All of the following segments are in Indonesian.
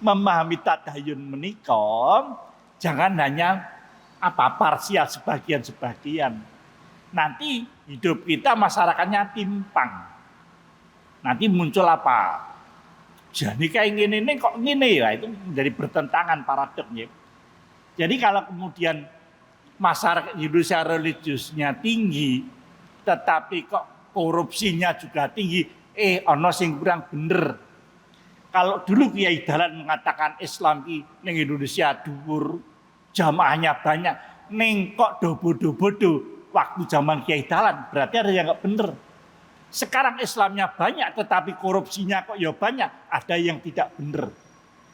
memahami tadayun menika jangan hanya parsial sebagian-sebagian. Nanti hidup kita masyarakatnya timpang. Nanti muncul apa? Jadi kayak gini kok gini ya, itu menjadi bertentangan paradoksnya. Jadi kalau kemudian masyarakat Indonesia religiusnya tinggi, tetapi kok korupsinya juga tinggi, ono sing kurang bener. Kalau dulu Kiai Dahlan mengatakan Islam ning Indonesia dhuwur, jamaahnya banyak, ning kok do-bodo-bodo waktu zaman Kiai Dahlan, berarti ada yang enggak bener. Sekarang Islamnya banyak tetapi korupsinya kok ya banyak, ada yang tidak bener.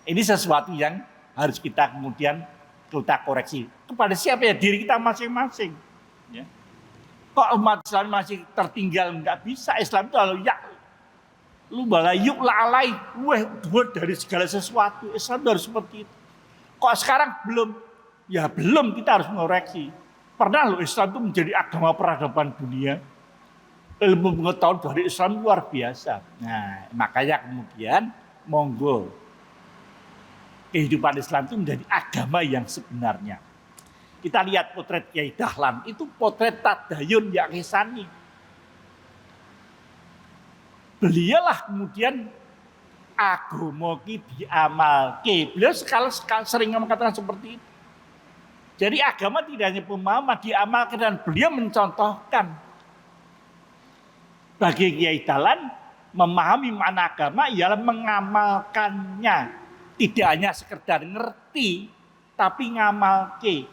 Ini sesuatu yang harus kita kemudian kita koreksi. Kepada siapa ya? Diri kita masing-masing. Ya. Kok umat Islam masih tertinggal? Enggak bisa. Islam itu lalu lu balayuk lalai, buat dari segala sesuatu. Islam harus seperti itu. Kok sekarang belum? Ya belum, kita harus mengoreksi. Pernah loh Islam itu menjadi agama peradaban dunia. Ilmu pengetahuan dari Islam luar biasa. Nah, makanya kemudian monggo kehidupan Islam itu menjadi agama yang sebenarnya. Kita lihat potret Kiai Dahlan, itu potret tadayun yang hisani. Beliaulah kemudian agama ki diamalke. Beliau sekali sering mengatakan seperti itu. Jadi agama tidak hanya pemahaman, diamalkan, dan beliau mencontohkan. Bagi Kiai Dahlan, memahami makna agama ialah mengamalkannya. Tidak hanya sekedar ngerti, tapi ngamalke.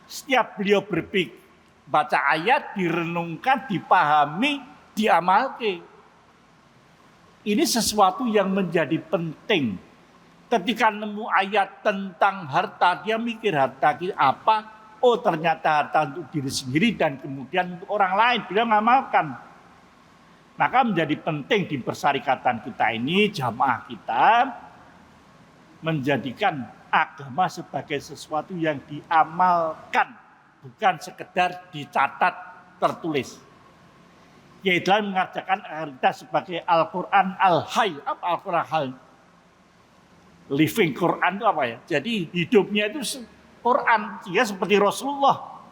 Setiap beliau berpikir, baca ayat, direnungkan, dipahami, diamalke. Ini sesuatu yang menjadi penting. Ketika nemu ayat tentang harta, dia mikir harta apa? Oh, ternyata harta untuk diri sendiri dan kemudian untuk orang lain. Beliau ngamalkan. Maka menjadi penting di persyarikatan kita ini, jamaah kita menjadikan agama sebagai sesuatu yang diamalkan, bukan sekedar dicatat tertulis. Kiai Dahlan mengajarkan kita sebagai Al-Quran Al-Hayy. Apa Al-Quran Al-Hayy? Living Quran itu apa ya? Jadi hidupnya itu Quran. Sehingga seperti Rasulullah.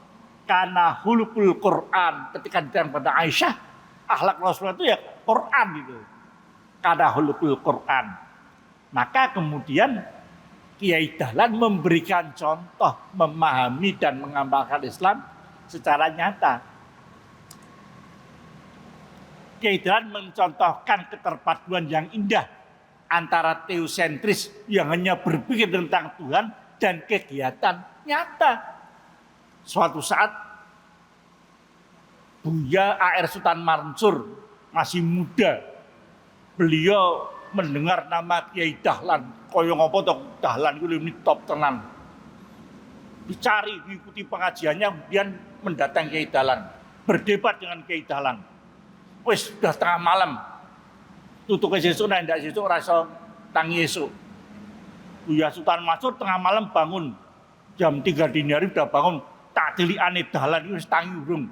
Karena hulukul Quran. Ketika ditanya pada Aisyah, akhlak Rasulullah itu ya Quran gitu. Karena hulukul Quran. Maka kemudian Kiai Dahlan memberikan contoh, memahami dan mengamalkan Islam secara nyata. Kiai Dahlan mencontohkan keterpaduan yang indah antara teosentris yang hanya berpikir tentang Tuhan dan kegiatan nyata. Suatu saat Buya A.R. Sultan Mansur masih muda, beliau mendengar nama Kiai Dahlan, koyo ngopo tok Dahlan kuwi ini top tenan. Dicari, diikuti pengajiannya, kemudian mendatangi Kiai Dahlan, berdebat dengan Kiai Dahlan. Wis sudah tengah malam. Tutuke sesuk nek ndak sesuk ora iso tangi esuk. Buya Sultan Mansur tengah malam bangun. Jam 3 dini hari udah bangun. Tak tilikane Dahlan wis tangi urung.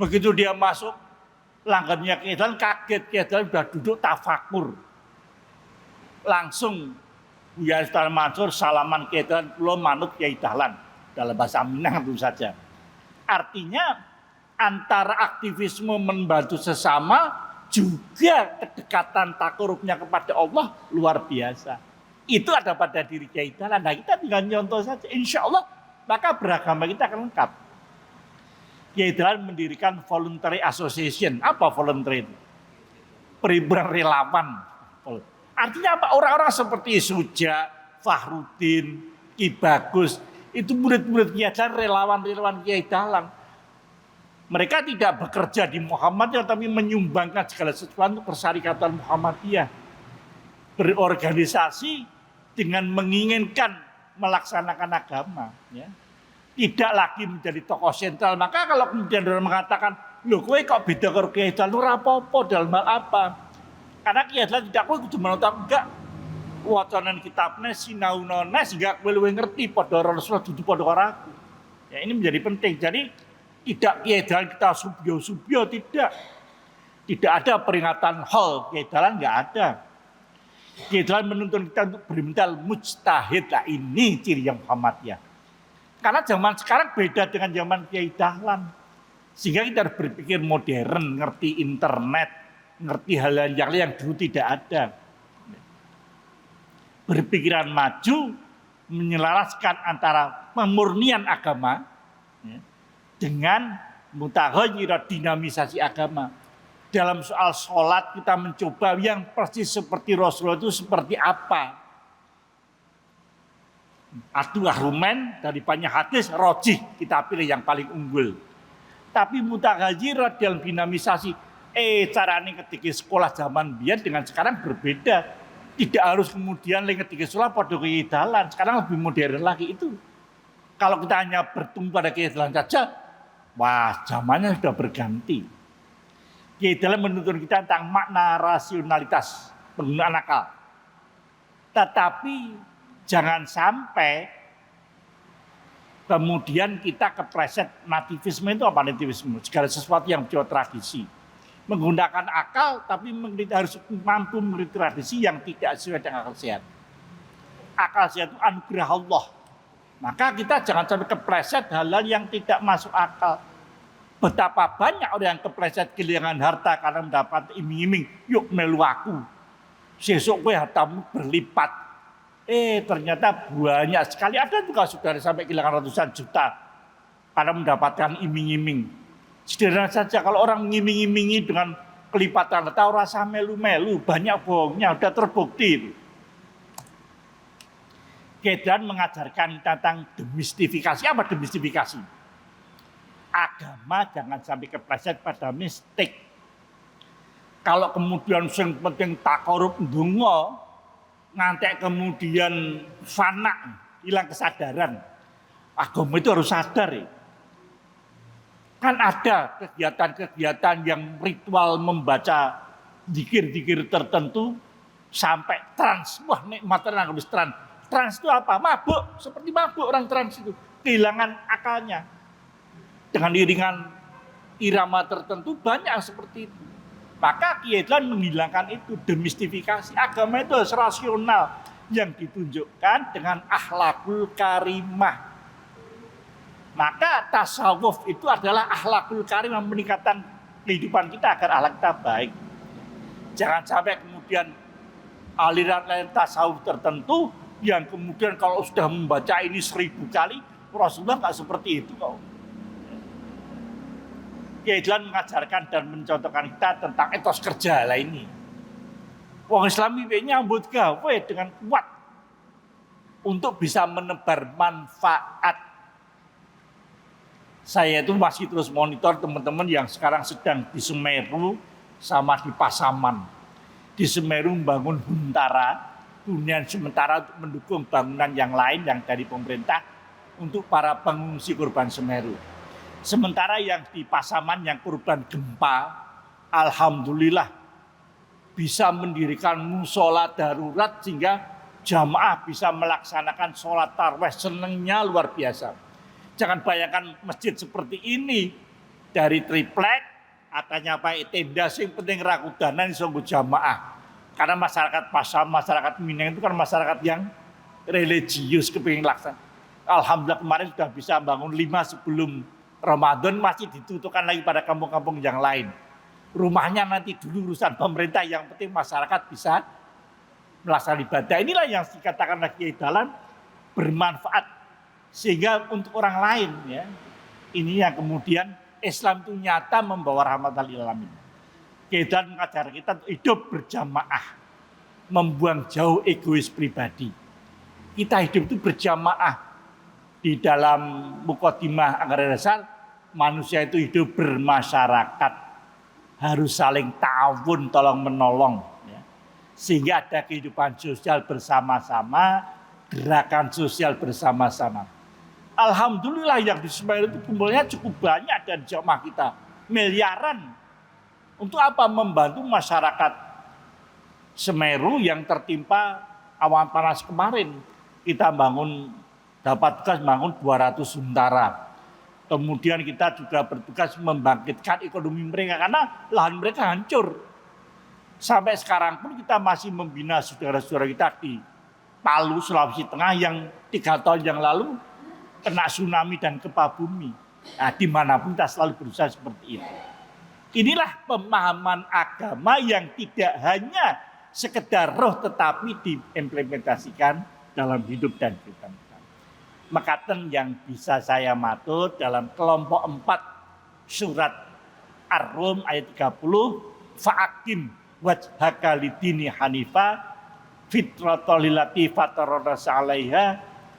Begitu dia masuk langgannya Kiai Dahlan, kaget. Kiai Dahlan sudah duduk tafakur. Langsung Buya Sultan Mansur salaman Kiai Dahlan, kula manut Kiai Dahlan, dalam bahasa Minang tentu saja. Artinya antara aktivisme membantu sesama juga kedekatan takarubnya kepada Allah luar biasa. Itu ada pada diri Kiai Dahlan. Nah, kita tinggal nyontoh saja. Insya Allah maka beragama kita akan lengkap. Kiai Dahlan mendirikan voluntary association. Apa voluntary itu? Perhimpunan relawan. Artinya apa? Orang-orang seperti Suja, Fahrudin, Ki Bagus, itu murid-murid Kiai Dahlan, relawan-relawan Kiai Dahlan. Mereka tidak bekerja di Muhammadiyah, tapi menyumbangkan segala sesuatu untuk persyarikatan Muhammadiyah. Berorganisasi dengan menginginkan melaksanakan agama. Ya. Tidak lagi menjadi tokoh sentral. Maka kalau kemudian orang mengatakan, loh kowe kok beda karo Kiai Dahlan, ora apa-apa dalam hal apa? Karena Kiai Dahlan tidak kowe kudu menonton enggak. Wacanan kitabnya sinaunana sehingga kowe luwih ngerti padha Rasulullah dudu padha karo aku. Ya, ini menjadi penting. Jadi tidak Kiai Dahlan kita subyo-subyo, tidak. Tidak ada peringatan hall Kiai Dahlan, enggak ada. Kita menuntun kita untuk bermental mujtahid. Lah ini ciri yang Muhammadiyah. Karena zaman sekarang beda dengan zaman Kiai Dahlan. Sehingga kita harus berpikir modern, ngerti internet, ngerti hal-hal yang dulu tidak ada. Berpikiran maju, menyelaraskan antara pemurnian agama dengan mutaghayyirah dinamisasi agama. Dalam soal sholat kita mencoba yang persis seperti Rasulullah itu seperti apa. Adu argumen dari banyak hadis rojih kita pilih yang paling unggul. Tapi mutaghayyirah dalam dinamisasi caranya ketika sekolah zaman biar dengan sekarang berbeda. Tidak harus kemudian ketika sekolah pada Kiai Dahlan. Sekarang lebih modern lagi itu. Kalau kita hanya bertumpu pada Kiai Dahlan saja, wah zamannya sudah berganti. Kiai Dahlan menuntun kita tentang makna rasionalitas penggunaan akal. Tetapi jangan sampai kemudian kita kepleset nativisme. Itu apa nativisme? Segala sesuatu yang bersifat tradisi. Menggunakan akal tapi harus mampu mengerti tradisi yang tidak sesuai dengan akal sehat. Akal sehat itu anugerah Allah. Maka kita jangan sampai kepleset hal-hal yang tidak masuk akal. Betapa banyak orang yang kepleset kehilangan harta karena mendapat iming-iming. Yuk melu aku. Sesuk kowe hartamu berlipat. Ternyata banyak sekali. Ada juga saudara sampai kehilangan ratusan juta karena mendapatkan iming-iming. Sederhana saja kalau orang ngiming-imingi dengan kelipatan tahu rasa melu-melu, banyak bohongnya, sudah terbukti. Kedan mengajarkan tentang demistifikasi. Apa demistifikasi? Agama jangan sampai kepleset pada mistik. Kalau kemudian yang penting takorup ndonga, ngantek kemudian fana, hilang kesadaran. Agama itu harus sadar ya. Kan ada kegiatan-kegiatan yang ritual membaca zikir-zikir tertentu sampai trans. Wah nikmat tenang habis trans. Trans itu apa? Mabuk. Seperti mabuk orang trans itu. Kehilangan akalnya. Dengan iringan irama tertentu banyak seperti itu. Maka Kiai Dahlan menghilangkan itu. Demistifikasi. Agama itu harus rasional. Yang ditunjukkan dengan akhlakul karimah. Maka tasawuf itu adalah akhlakul karimah, meningkatkan kehidupan kita agar akhlak kita baik. Jangan sampai kemudian aliran tasawuf tertentu yang kemudian kalau sudah membaca ini 1000 kali, Rasulullah nggak seperti itu kok. Kiai Dahlan mengajarkan dan mencontohkan kita tentang etos kerja lah ini. Wong Islam ini nyambut gawe dengan kuat untuk bisa menebar manfaat. Saya itu masih terus monitor teman-teman yang sekarang sedang di Semeru sama di Pasaman. Di Semeru membangun huntara, hunian sementara untuk mendukung bangunan yang lain yang dari pemerintah untuk para pengungsi korban Semeru. Sementara yang di Pasaman yang korban gempa, alhamdulillah bisa mendirikan musola darurat sehingga jamaah bisa melaksanakan sholat tarawih, senengnya luar biasa. Jangan bayangkan masjid seperti ini dari triplek, katanya apa tenda sing penting rakudanan sungguh jamaah. Karena masyarakat Pasam, masyarakat Minang itu kan masyarakat yang religius kepingin laksan. Alhamdulillah kemarin sudah bisa bangun 5 sebelum Ramadan, masih ditutukan lagi pada kampung-kampung yang lain. Rumahnya nanti dulu urusan pemerintah, yang penting masyarakat bisa melaksanakan ibadah. Inilah yang dikatakan Kiai Dahlan bermanfaat sehingga untuk orang lain ya. Ini yang kemudian Islam itu nyata membawa rahmatan lil alamin. Kiai Dahlan mengajar kita untuk hidup berjamaah, membuang jauh egois pribadi. Kita hidup itu berjamaah. Di dalam Muqaddimah Anggaran Dasar, manusia itu hidup bermasyarakat, harus saling ta'awun, tolong menolong ya. Sehingga ada kehidupan sosial bersama-sama, gerakan sosial bersama-sama. Alhamdulillah yang di Semeru itu kumpulnya cukup banyak dan jamaah kita miliaran. Untuk apa? Membantu masyarakat Semeru yang tertimpa awan panas kemarin. Kita dapat tugas bangun 200 huntara. Kemudian kita juga bertugas membangkitkan ekonomi mereka karena lahan mereka hancur. Sampai sekarang pun kita masih membina saudara-saudara kita di Palu, Sulawesi Tengah yang 3 tahun yang lalu kena tsunami dan gempa bumi. Nah, dimanapun kita selalu berusaha seperti itu. Inilah pemahaman agama yang tidak hanya sekedar roh tetapi diimplementasikan dalam hidup dan kehidupan. Mekaten yang bisa saya matur dalam kelompok 4 surat Ar-Rum ayat 30, fa'akim wajhaka lidini hanifa fitratalillati fatarrasa 'alaiha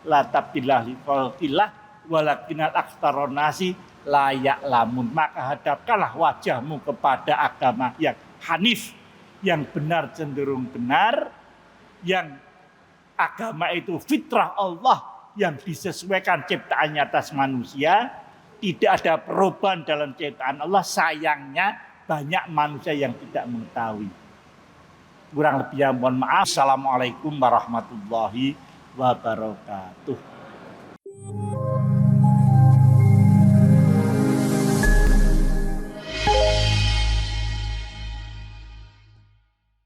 la tabdilah li khalqillah walakinal aktsaron nasi la ya'lamun. Maka hadapkanlah wajahmu kepada agama yang hanif, yang benar cenderung benar, yang agama itu fitrah Allah yang disesuaikan ciptaannya atas manusia, tidak ada perubahan dalam ciptaan Allah. Sayangnya banyak manusia yang tidak mengetahui. Kurang lebihnya mohon maaf. Assalamualaikum warahmatullahi wabarakatuh.